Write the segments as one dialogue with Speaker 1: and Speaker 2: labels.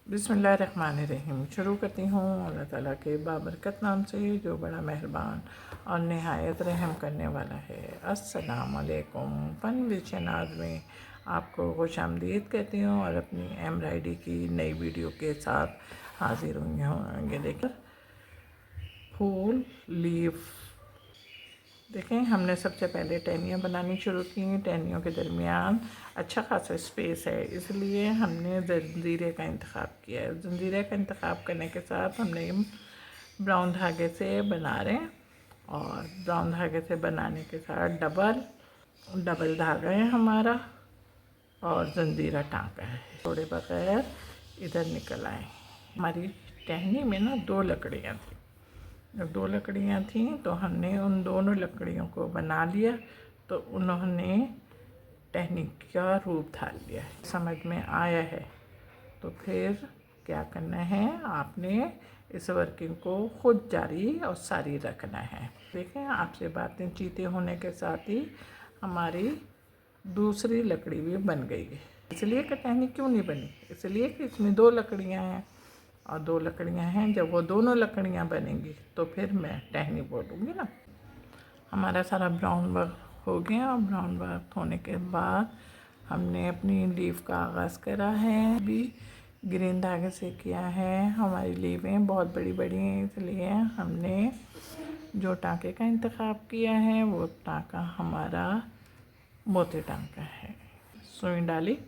Speaker 1: बिस्मिल्लाहिर्रहमानिर्रहीम। शुरू करती हूँ अल्लाह ताला के बाबरकत नाम से जो बड़ा मेहरबान और नहायत रहम करने वाला है। अस्सलाम वालेकुम। फन विद शहनाज में आपको खुश आमदीद कहती हूँ और अपनी एम्ब्रॉयडरी की नई वीडियो के साथ हाजिर हुई हूँ। ये देखिए फूल लीफ। देखें, हमने सबसे पहले टहनियाँ बनानी शुरू की। टहनियों के दरमियान अच्छा खासा स्पेस है, इसलिए हमने जंजीरे का इंतखाब किया है। जंजीरे का इंतखाब करने के साथ हमने ब्राउन धागे से बना रहे हैं और ब्राउन धागे से बनाने के साथ डबल धागा है हमारा और जंजीरा टाँका है। थोड़े बगैर इधर निकल आए। हमारी टहनी में ना दो लकड़ियाँ थी। जब दो लकड़ियाँ थीं तो हमने उन दोनों लकड़ियों को बना लिया, तो उन्होंने टहनी का रूप धार लिया है। समझ में आया है तो फिर क्या करना है, आपने इस वर्किंग को खुद जारी और सारी रखना है। देखें, आपसे बातें चीते होने के साथ ही हमारी दूसरी लकड़ी भी बन गई है। इसलिए कि टहनी क्यों नहीं बनी, इसलिए कि इसमें दो लकड़ियाँ हैं और दो लकड़ियाँ हैं। जब वो दोनों लकड़ियाँ बनेंगी तो फिर मैं टहनी बोलूँगी ना। हमारा सारा ब्राउन वर्क हो गया और ब्राउन वर्क होने के बाद हमने अपनी लीफ का आगाज़ करा है। अभी ग्रीन धागे से किया है। हमारी लीवें बहुत बड़ी बड़ी हैं, इसलिए हमने जो टाँके का इंतखाब किया है वो टाँका हमारा मोती टाँका है। सुई डाली,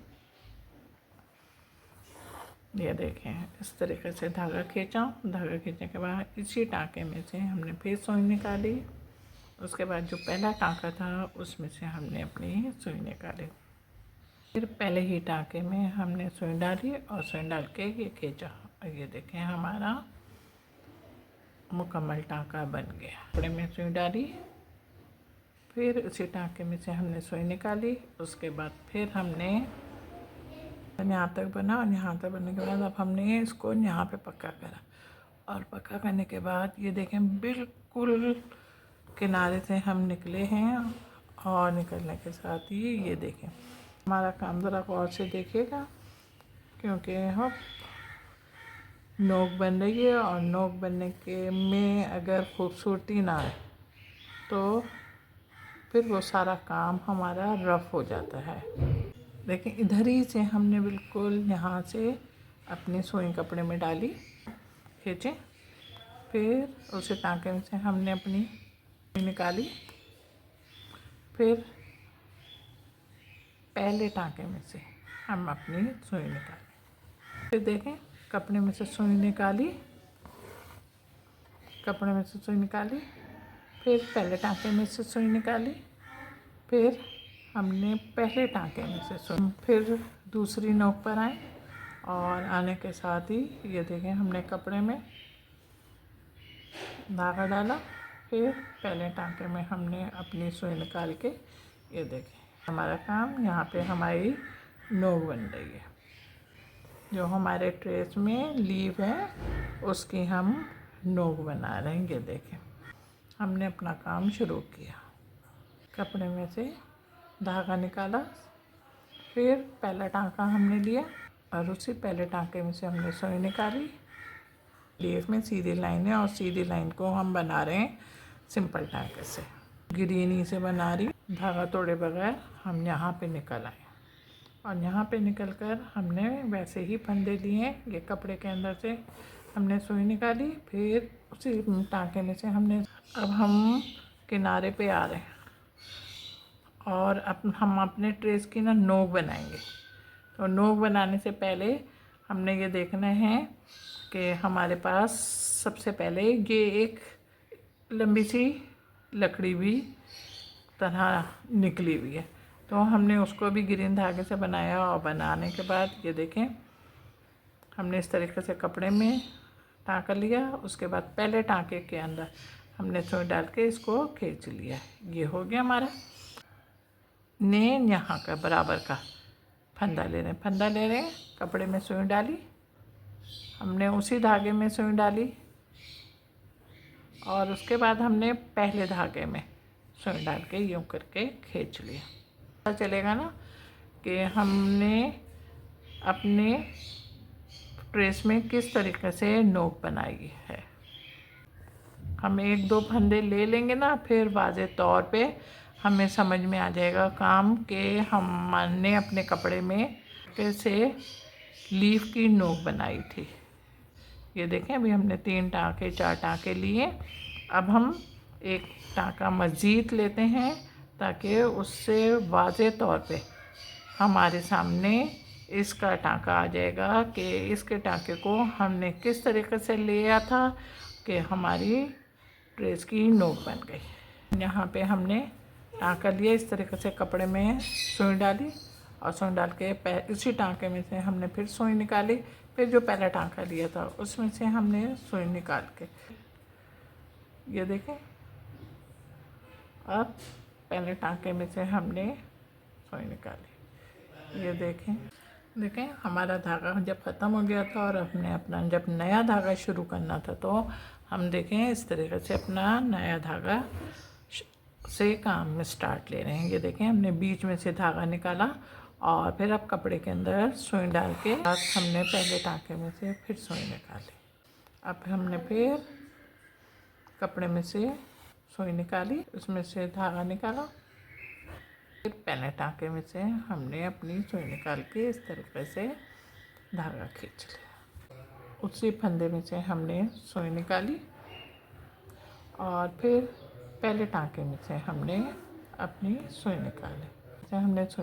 Speaker 1: ये देखें इस तरीके से धागा खींचा। धागा खींचने के बाद इसी टाँके में से हमने फिर सुई निकाली। उसके बाद जो पहला टाँका था उसमें से हमने अपनी सुई निकाली। फिर पहले ही टाँके में हमने सुई डाली और सुई डाल के ये खींचा और ये देखें हमारा मुकम्मल टाँका बन गया। कपड़े में सुई डाली, फिर उसी टाँके में से हमने सुई निकाली। उसके बाद फिर हमने यहाँ तक बना और यहाँ तक बनने के बाद अब हमने इसको यहाँ पे पक्का करा और पक्का करने के बाद ये देखें बिल्कुल किनारे से हम निकले हैं। और निकलने के साथ ही ये देखें हमारा काम ज़रा गौर से देखिएगा, क्योंकि हम नोक बन रही है और नोक बनने के में अगर खूबसूरती ना आए तो फिर वो सारा काम हमारा रफ़ हो जाता है। देखिए इधर ही से हमने बिल्कुल यहाँ से अपनी सुई कपड़े में डाली, खींचे, फिर उसे टाँके में से हमने अपनी सुई निकाली। फिर पहले टाँके में से हम अपनी सुई निकाली। फिर देखें कपड़े में से सुई निकाली, कपड़े में से सुई निकाली, फिर पहले टाँके में से सुई निकाली, फिर हमने पहले टाँके में से सुई, फिर दूसरी नोक पर आए और आने के साथ ही ये देखें हमने कपड़े में धागा डाला। फिर पहले टाँके में हमने अपनी सुई निकाल के ये देखें हमारा काम यहाँ पे हमारी नोक बन रही है। जो हमारे ट्रेस में लीव है उसकी हम नोक बना रहे हैं। ये देखें हमने अपना काम शुरू किया। कपड़े में से धागा निकाला, फिर पहला टाँका हमने लिया और उसी पहले टाँके में से हमने सुई निकाली। लीफ में सीधी लाइन है और सीधी लाइन को हम बना रहे हैं सिंपल टाँके से। ग्रीनी से बना रही, धागा तोड़े बगैर हम यहाँ पे निकल आए और यहाँ पे निकल कर हमने वैसे ही फंदे लिए। ये कपड़े के अंदर से हमने सुई निकाली, फिर उसी टाँके में से हमने अब हम किनारे पे आ रहे हैं और हम अपने ट्रेस की ना नोक बनाएंगे। तो नोक बनाने से पहले हमने ये देखना है कि हमारे पास सबसे पहले ये एक लंबी सी लकड़ी भी तरह निकली हुई है, तो हमने उसको भी ग्रीन धागे से बनाया। और बनाने के बाद ये देखें हमने इस तरीके से कपड़े में टाँका लिया। उसके बाद पहले टाँके के अंदर हमने सुई डाल के इसको खींच लिया। ये हो गया हमारा। ने यहाँ का बराबर का फंदा ले रहे हैं, फंदा ले रहे हैं, कपड़े में सुई डाली, हमने उसी धागे में सुई डाली और उसके बाद हमने पहले धागे में सुई डाल के यूँ करके खींच लिया। पता चलेगा ना कि हमने अपने ट्रेस में किस तरीके से नोक बनाई है। हम 1-2 फंदे ले लेंगे ना, फिर वाज़े तौर पे हमें समझ में आ जाएगा काम कि हमने अपने कपड़े में कैसे लीफ की नोक बनाई थी। ये देखें, अभी हमने 3 टाँके 4 टाँके लिए। अब हम एक टाँका मज़ीद लेते हैं ताकि उससे वाज़े तौर पे हमारे सामने इसका टाँका आ जाएगा कि इसके टाँके को हमने किस तरीके से लिया था कि हमारी ड्रेस की नोक बन गई। यहाँ पे हमने टाँका लिया, इस तरीके से कपड़े में सुई डाली और सुई डाल के इसी टाँके में से हमने फिर सुई निकाली। फिर जो पहला टाँका लिया था उसमें से हमने सुई निकाल के, ये देखें, अब पहले टाँके में से हमने सुई निकाली। ये देखें हमारा धागा जब ख़त्म हो गया था और हमने अपना जब नया धागा शुरू करना था तो हम देखें इस तरीके से अपना नया धागा से काम में स्टार्ट ले रहे हैं। ये देखें, हमने बीच में से धागा निकाला और फिर अब कपड़े के अंदर सुई डाल के हमने पहले टाँके में से फिर सुई निकाली। अब हमने फिर कपड़े में से सुई निकाली, उसमें से धागा निकाला, फिर पहले टाँके में से हमने अपनी सुई निकाल के इस तरीके से धागा खींच लिया। उसी फंदे में से हमने सुई निकाली और फिर पहले टाँके में से हमने अपनी सुई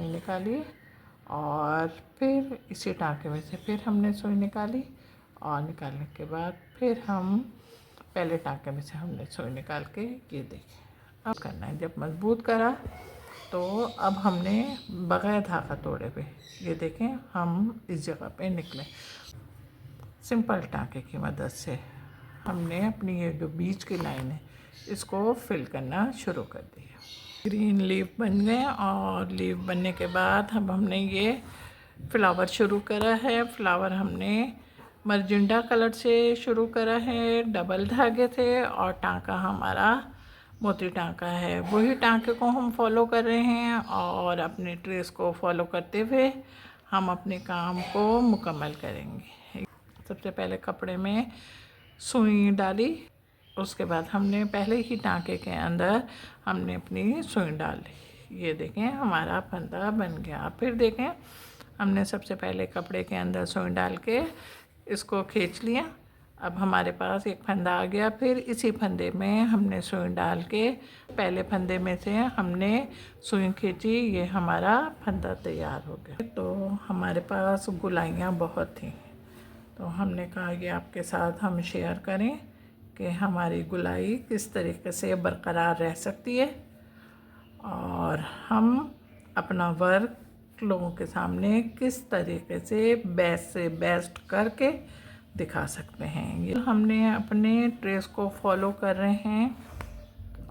Speaker 1: निकाली और फिर इसी टाँके में से फिर हमने सुई निकाली और निकालने के बाद फिर हम पहले टाँके में से हमने सुई निकाल के, ये देखें, अब करना है। जब मजबूत करा तो अब हमने बगैर धागा तोड़े पे, ये देखें, हम इस जगह पे निकले। सिंपल टाँके की मदद से हमने अपनी ये जो बीच की लाइन है इसको फिल करना शुरू कर दिया। ग्रीन लीफ बन गए और लीफ बनने के बाद अब हमने ये फ्लावर शुरू करा है। फ्लावर हमने मरजिंडा कलर से शुरू करा है, डबल धागे थे और टाँका हमारा मोती टाँका है। वही टाँके को हम फॉलो कर रहे हैं और अपने ट्रेस को फॉलो करते हुए हम अपने काम को मुकम्मल करेंगे। सबसे पहले कपड़े में सुई डाली, उसके बाद हमने पहले ही टाँके के अंदर हमने अपनी सुई डाल ली। ये देखें, हमारा फंदा बन गया। फिर देखें, हमने सबसे पहले कपड़े के अंदर सुई डाल के इसको खींच लिया। अब हमारे पास एक फंदा आ गया। फिर इसी फंदे में हमने सुई डाल के पहले फंदे में से हमने सुई खींची, ये हमारा फंदा तैयार हो गया। तो हमारे पास गुलाइयाँ बहुत थीं, तो हमने कहा ये आपके साथ हम शेयर करें कि हमारी गुलाई किस तरीके से बरकरार रह सकती है और हम अपना वर्क लोगों के सामने किस तरीके से बेस्ट करके दिखा सकते हैं। ये हमने अपने ट्रेस को फॉलो कर रहे हैं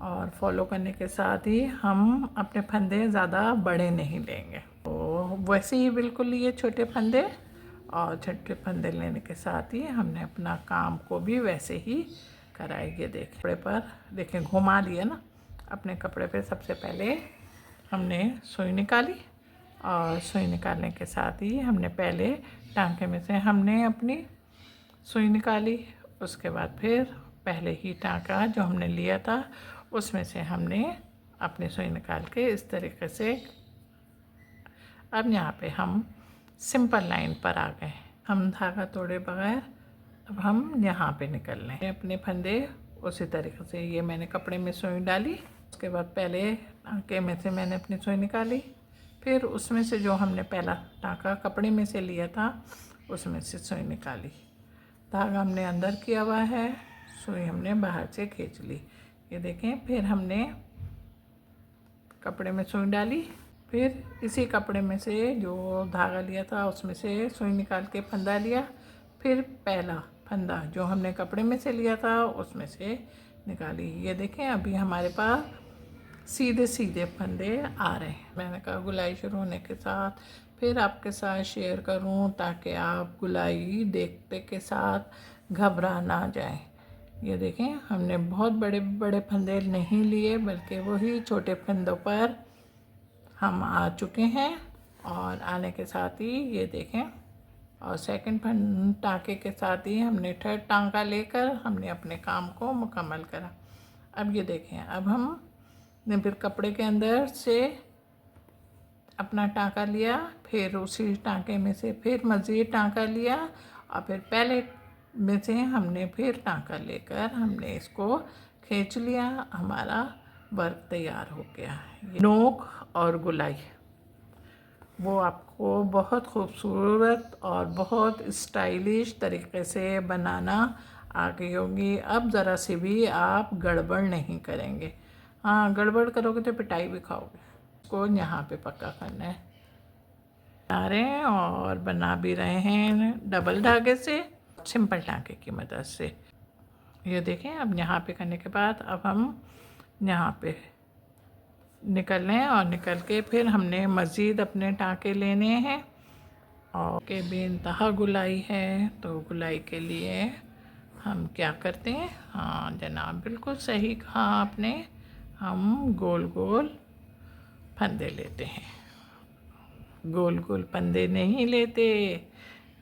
Speaker 1: और फॉलो करने के साथ ही हम अपने फंदे ज़्यादा बड़े नहीं लेंगे। तो वैसे ही बिल्कुल ये छोटे फंदे और छोटे फंदे लेने के साथ ही हमने अपना काम को भी वैसे ही कराई। ये देखें, कपड़े पर देखें घुमा लिया ना। अपने कपड़े पे सबसे पहले हमने सुई निकाली और सुई निकालने के साथ ही हमने पहले टाँके में से हमने अपनी सुई निकाली। उसके बाद फिर पहले ही टाँका जो हमने लिया था उसमें से हमने अपनी सुई निकाल के इस तरीके से, अब यहाँ पे हम सिंपल लाइन पर आ गए। हम धागा तोड़े बगैर अब हम यहाँ पे निकल रहे हैं अपने फंदे। उसी तरीके से ये मैंने कपड़े में सुई डाली, उसके बाद पहले टाँके में से मैंने अपनी सुई निकाली, फिर उसमें से जो हमने पहला टाँका कपड़े में से लिया था उसमें से सुई निकाली। धागा हमने अंदर किया हुआ है, सुई हमने बाहर से खींच ली। ये देखें, फिर हमने कपड़े में सुई डाली, फिर इसी कपड़े में से जो धागा लिया था उसमें से सुई निकाल के फंदा लिया, फिर पहला फंदा जो हमने कपड़े में से लिया था उसमें से निकाली। ये देखें, अभी हमारे पास सीधे सीधे फंदे आ रहे हैं। मैंने कहा गुलाई शुरू होने के साथ फिर आपके साथ शेयर करूं ताकि आप गुलाई देखते के साथ घबरा ना जाएं। ये देखें, हमने बहुत बड़े बड़े फंदे नहीं लिए बल्कि वही छोटे फंदों पर हम आ चुके हैं और आने के साथ ही ये देखें और सेकंड टाँके के साथ ही हमने थर्ड टाँका लेकर हमने अपने काम को मुकम्मल करा। अब ये देखें, अब हमने फिर कपड़े के अंदर से अपना टाँका लिया, फिर उसी टाँके में से फिर मज़ीद टाँका लिया और फिर पहले में से हमने फिर टाँका लेकर हमने इसको खींच लिया। हमारा वर्क तैयार हो गया। नोक और गुलाई वो आपको बहुत खूबसूरत और बहुत स्टाइलिश तरीके से बनाना आ गई होगी। अब ज़रा सी भी आप गड़बड़ नहीं करेंगे। हाँ, गड़बड़ करोगे तो पिटाई भी खाओगे। इसको यहाँ पे पक्का करना है। बना रहे हैं और बना भी रहे हैं डबल धागे से, सिंपल टाँके की मदद से। ये देखें, अब यहाँ पे करने के बाद अब हम यहाँ पे निकल लें और निकल के फिर हमने मज़ीद अपने टाँके लेने हैं और के बेइंतहा गुलाई है। तो गुलाई के लिए हम क्या करते हैं, हाँ जनाब बिल्कुल सही कहा आपने, हम गोल गोल फंदे लेते हैं। गोल गोल फंदे नहीं लेते,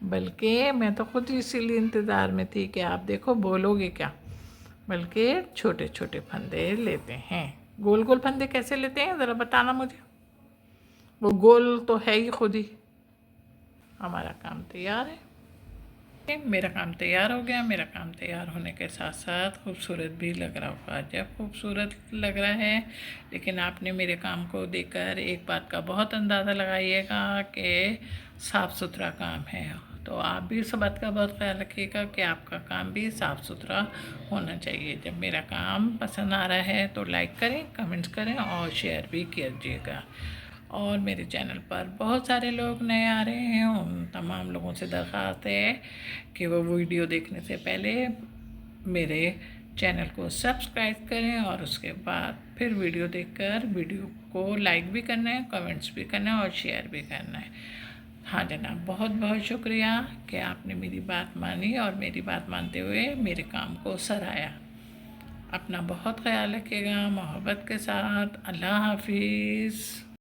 Speaker 1: बल्कि मैं तो खुद इसीलिए इंतज़ार में थी कि आप देखो बोलोगे क्या, बल्कि छोटे छोटे फंदे लेते हैं। गोल गोल फंदे कैसे लेते हैं ज़रा बताना मुझे। वो गोल तो है ही खुद ही। हमारा काम तैयार है। मेरा काम तैयार हो गया। मेरा काम तैयार होने के साथ साथ खूबसूरत भी लग रहा होगा। जब खूबसूरत लग रहा है, लेकिन आपने मेरे काम को देखकर एक बात का बहुत अंदाज़ा लगाइएगा कि साफ़ सुथरा काम है। तो आप भी इस बात का बहुत ख्याल रखिएगा कि आपका काम भी साफ़ सुथरा होना चाहिए। जब मेरा काम पसंद आ रहा है तो लाइक करें, कमेंट्स करें और शेयर भी कीजिएगा। और मेरे चैनल पर बहुत सारे लोग नए आ रहे हैं, उन तमाम लोगों से दरख्वास्त है कि वो वीडियो देखने से पहले मेरे चैनल को सब्सक्राइब करें और उसके बाद फिर वीडियो देखकर वीडियो को लाइक भी करना है, कमेंट्स भी करना है और शेयर भी करना है। हाँ जनाब, बहुत बहुत शुक्रिया कि आपने मेरी बात मानी और मेरी बात मानते हुए मेरे काम को सराहा। अपना बहुत ख्याल रखिएगा मोहब्बत के साथ। अल्लाह हाफिज़।